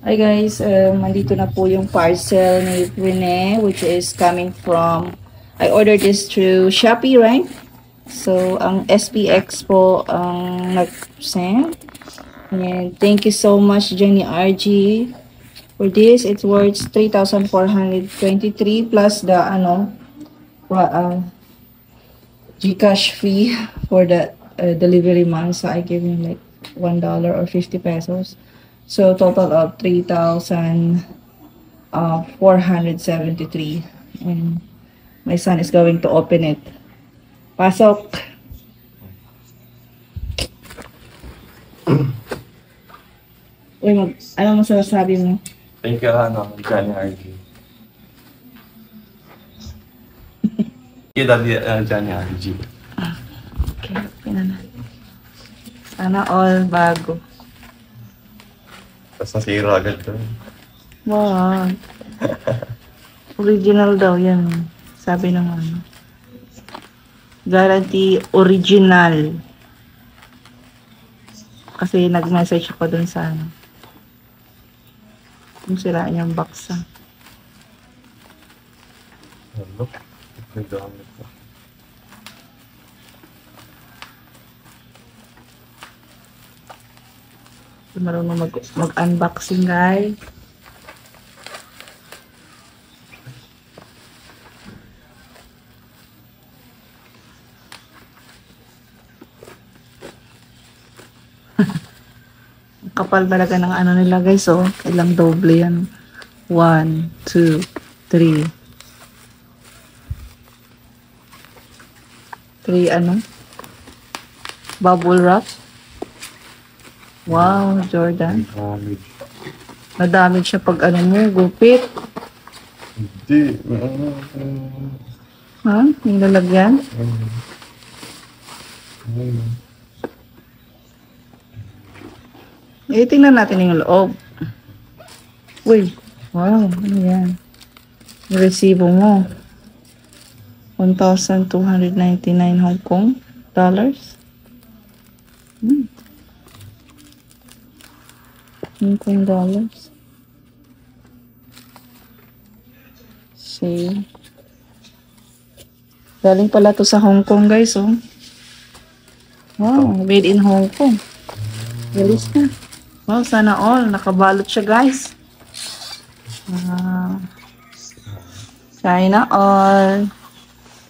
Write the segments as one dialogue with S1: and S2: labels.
S1: Hi guys, nandito na po yung parcel ni Rene, which is coming from, I ordered this through Shopee, right? So, ang SPX po ang nag-send. And thank you so much, Jenny RG. For this, it's worth 3,423 plus the, Gcash fee for the delivery man. So, I gave him like $1 or 50 pesos. So, total of 3,473. And my son is going to open it. Pasok. Uy, ano mo sasabi mo?
S2: Thank you, Johnny RG. Thank you, Daddy, Johnny RG.
S1: Okay, na. Sana all bago.
S2: Tapos nasira agad to.
S1: Wow. Original daw yan. Sabi ng ano. Guarantee original. Kasi nag-message ako dun sa ano. Kung siraan yung box.
S2: Ano? May gamit ko.
S1: Marunong mag-unboxing, guys. Kapal talaga ng ano nila, guys. Oh, ilang doble yan. 1, 2, 3. 3 ano? Bubble wrap. Wow, Jordan.
S2: Damage.
S1: Na-damage siya pag ano mo, gupit.
S2: Hindi.
S1: Ha? Yung lalagyan? Eh, tingnan natin yung loob. Uy, wow, ano yan? Yung resibo mo. 1,299 Hong Kong dollars. Hong Kong dollars. See. Galing pala to sa Hong Kong, guys, oh. Wow, made in Hong Kong. Galis na. Wow, sana all. Nakabalot siya, guys. Wow. Sana all.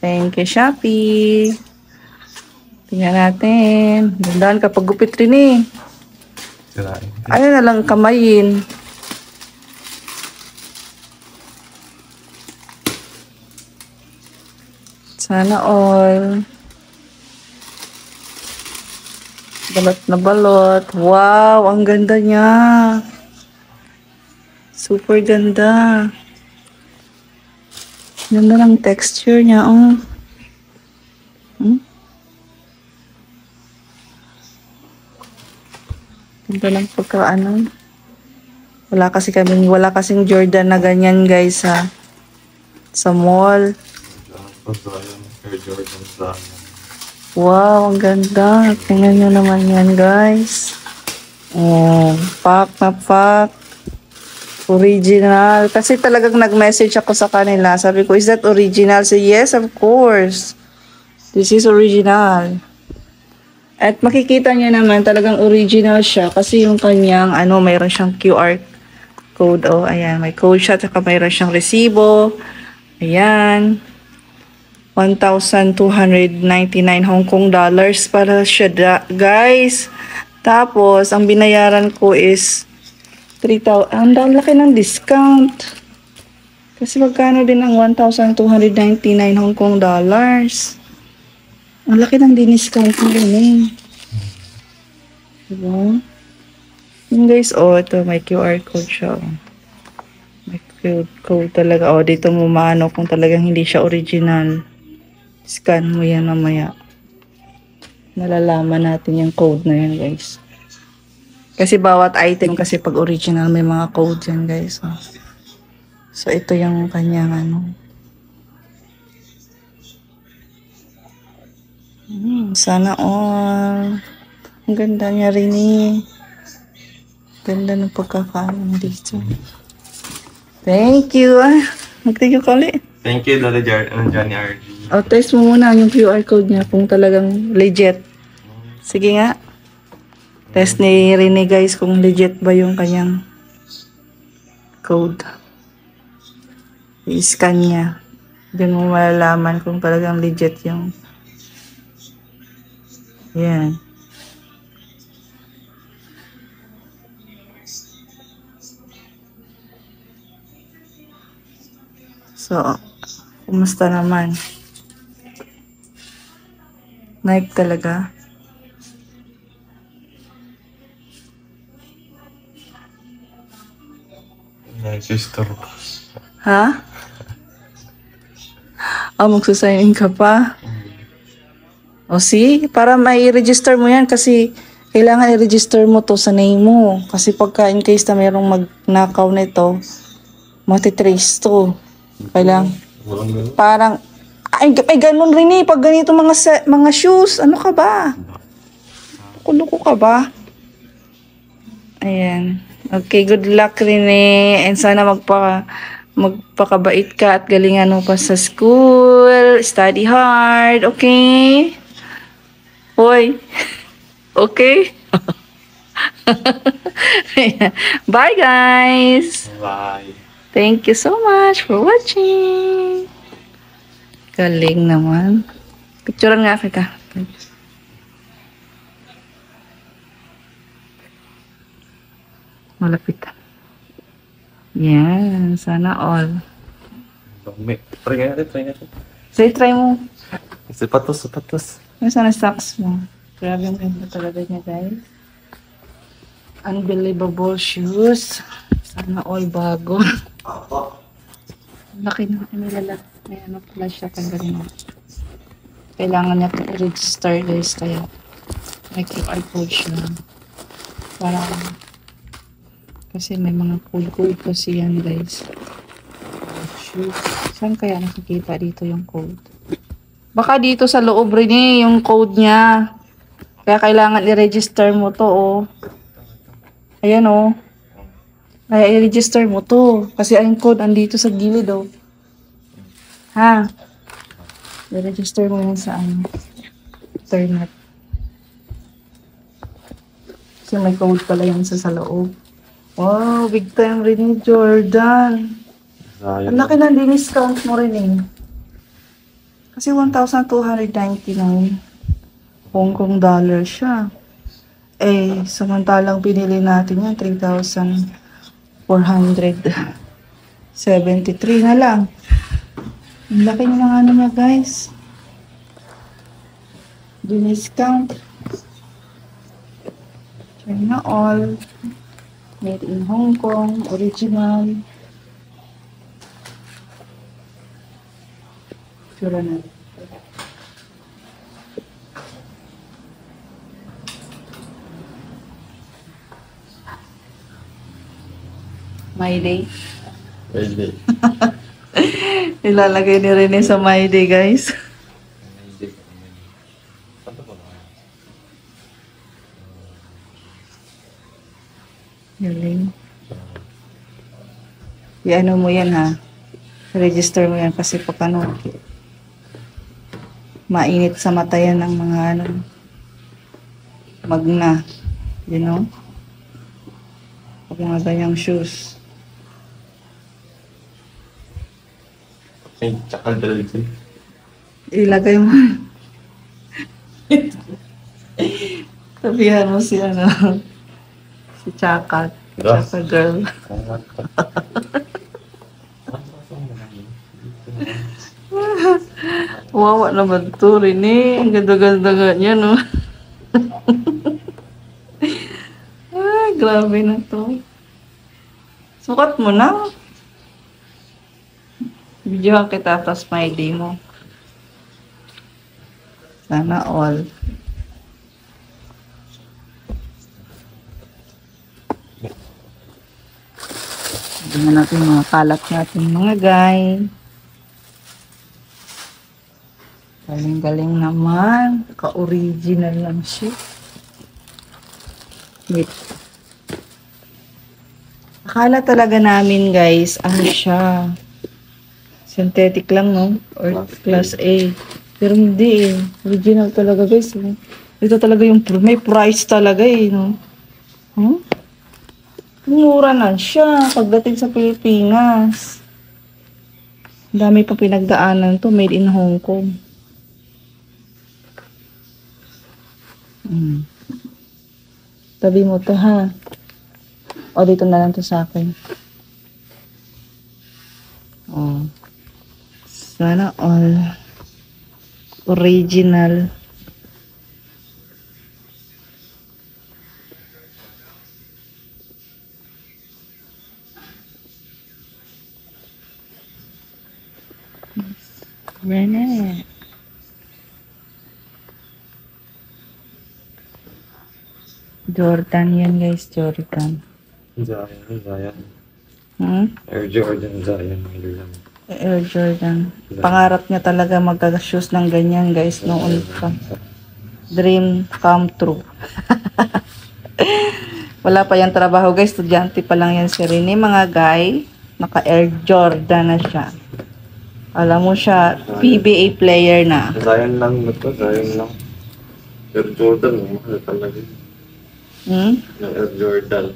S1: Thank you, Shopee. Tingnan natin. Dandan kapag gupit rin eh.
S2: Sirain.
S1: Ano na lang kamayin. Sana all. Balot na balot. Wow, ang ganda niya. Super ganda. Ganda ng texture niya, oh. Ganda ng pagkaano. Wala kasing Jordan na ganyan, guys, ha. Sa mall.
S2: Air Jordan sa
S1: Wow, ang ganda. Tingnan nyo naman yan, guys. Oh, pack na pack. Original. Kasi talagang nag-message ako sa kanila. Sabi ko, is that original? Say, yes, of course. This is original. At makikita nyo naman, talagang original siya. Kasi yung kanyang, mayroon siyang QR code. Oh, ayan, may code siya. Saka mayroon siyang resibo. Ayan. 1,299 Hong Kong dollars para siya, guys. Tapos, ang binayaran ko is 3,000. Ang laki ng discount. Kasi magkano din ang 1,299 Hong Kong dollars. Ang laki ng diniscount mo rin eh. Diba? Yung guys, oh, ito, may QR code siya. May code talaga. Oh, dito mo maano kung talagang hindi siya original. Scan mo yan mamaya. Nalalaman natin yung code na yan, guys. Kasi bawat item kasi pag original may mga code yan, guys. Oh. So, ito yung kanyang sana all. Ang ganda niya rin eh. Ganda ng pagkakaano dito. Thank you. Mag-thank you ka ulit.
S2: Thank you, Lola Johnny RG.
S1: O, test mo muna yung QR code niya kung talagang legit. Sige nga. Test ni Rene guys kung legit ba yung kanyang code. I-scan niya. Doon mo malalaman kung talagang legit yung... Yan. So, kumusta naman? Nike talaga.
S2: Nice sister.
S1: Ha? Magsasign in ka pa? O see, para may register mo yan kasi kailangan i-register mo to sa name mo. Kasi pagka in case na mayroong mag-nakaw nito, matitrace to. Kailangan,
S2: Walang ganun.
S1: parang, ay ganun rin eh, pag ganito mga shoes, ano ka ba? Kuloko ka ba? Ayan. Okay, good luck rin eh. And sana magpakabait ka at galingan mo pa sa school. Study hard, okay? Hoy. Okay? Bye guys!
S2: Bye.
S1: Thank you so much for watching. Galing naman. Picturean nga kita. Malapitan. Yan. Sana all.
S2: Dami. Try natin.
S1: Say, try mo.
S2: Sapatos.
S1: Yung sana socks mo. Grabe yung ganda talaga niya, guys. Unbelievable shoes. Sana all bago. Laki na nilala. May ano pala siya. Tanggalin mo. Kailangan niya ito i-register, guys. Kaya may QR code siya. Para kasi may mga code kasi yan, guys. Shoes. Saan kaya nakikita dito yung code? Baka dito sa loob rin eh, yung code niya. Kaya kailangan i-register mo to, oh. Ayan, oh. Kaya i-register mo to. Kasi ang code andito sa gilid, oh. Ha? I-register mo yan sa internet. Kasi may code pala yan sa loob. Wow, big time rin ni Jordan. Ang laki ng discount mo rin eh. Kasi 1,299 Hong Kong dollar siya. Eh, samantalang pinili natin yan, 3,473 na lang. Ang laki ng ano niya, guys. Discount. China all. Made in Hong Kong. Original. Sura na. My Day.
S2: Pwede.
S1: Ilalagay ni Rene sa My Day, guys. Galing. I-ano mo yan, ha? Register mo yan kasi pag ano, mainit sa mata yan ng mga ano, magna. You know? Pag mga ganyang shoes.
S2: Ay, tsaka dalalit.
S1: Ilagay mo. Tabihan mo si ano, si Chakat. Chaka girl. Wawa naman to rin eh. Ang ganda-ganda nga niya, no? Grabe na to. Sukat mo na. Videohan kita tapos My Day mo. Sana all. Tingnan natin mga kalat natin mga guys. Galing-galing naman. Ka-original lang siya. Wait. Akala talaga namin guys, ano siya? Synthetic lang, no? Or class A. Pero hindi eh. Original talaga guys. Eh. Ito talaga yung may price talaga eh, no? Huh? Mura na siya pagdating sa Pilipinas. Dami pa pinagdaanan to. Made in Hong Kong. Tabi mo to ha. O dito na lang to sa akin. Oh. Sana all original. Rene. Jordan yan guys, Jordan.
S2: Zion. Air Jordan, Zion.
S1: Air Jordan. Pangarap niya talaga magka-shoes ng ganyan guys noon pa. Dream come true. Wala pa yan trabaho guys, estudyante pa lang yan si Rene mga guy. Naka Air Jordan na siya. Alam mo siya, PBA player na.
S2: Zion lang na to, Zion lang. Air Jordan, mahal talaga. Yung Air Jordan.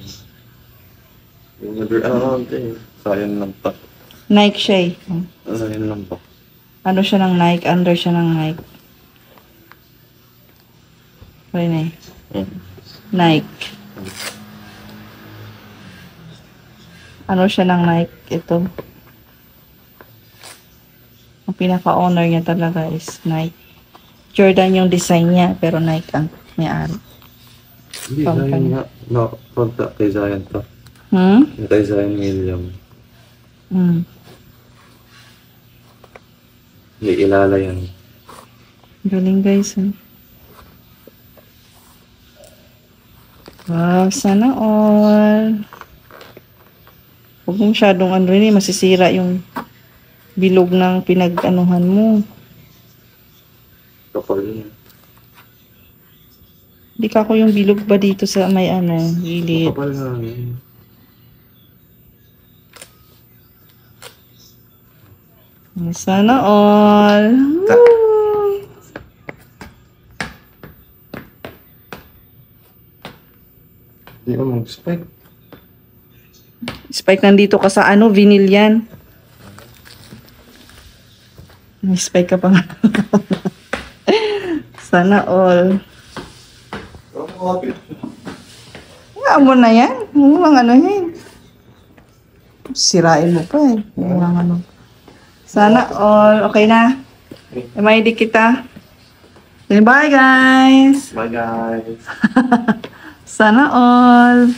S2: Yung Zion lang to.
S1: Nike siya eh.
S2: Zion lang to.
S1: Ano siya ng Nike? Under siya ng Nike. Rene. Nike. Ano siya ng Nike? Ito. Ang pinaka-owner niya talaga is Nike. Jordan yung design niya, pero Nike ang may-ari.
S2: Hindi, Zion nga. No, konta kay Zion to. Kay Zion William. Hindi, ilala yan.
S1: Galing guys. Wow, sana all. Huwag mo masyadong ano rin eh, masisira yung bilog ng pinag-anuhan mo.
S2: Kapal yun.
S1: Hindi ka ko yung bilog ba dito sa may ano, gilid.
S2: Kapal nga yun.
S1: Sana all. Woo!
S2: Hindi ko mag-spike.
S1: Spike nandito ka sa ano, vinyl yan. May spike ka pa nga. Sana all. Nga mo na yan. Huwag lang ano yan. Sirain mo pa eh. Huwag lang ano. Sana all. Okay na? May kita. Bye guys.
S2: Bye guys.
S1: Sana all.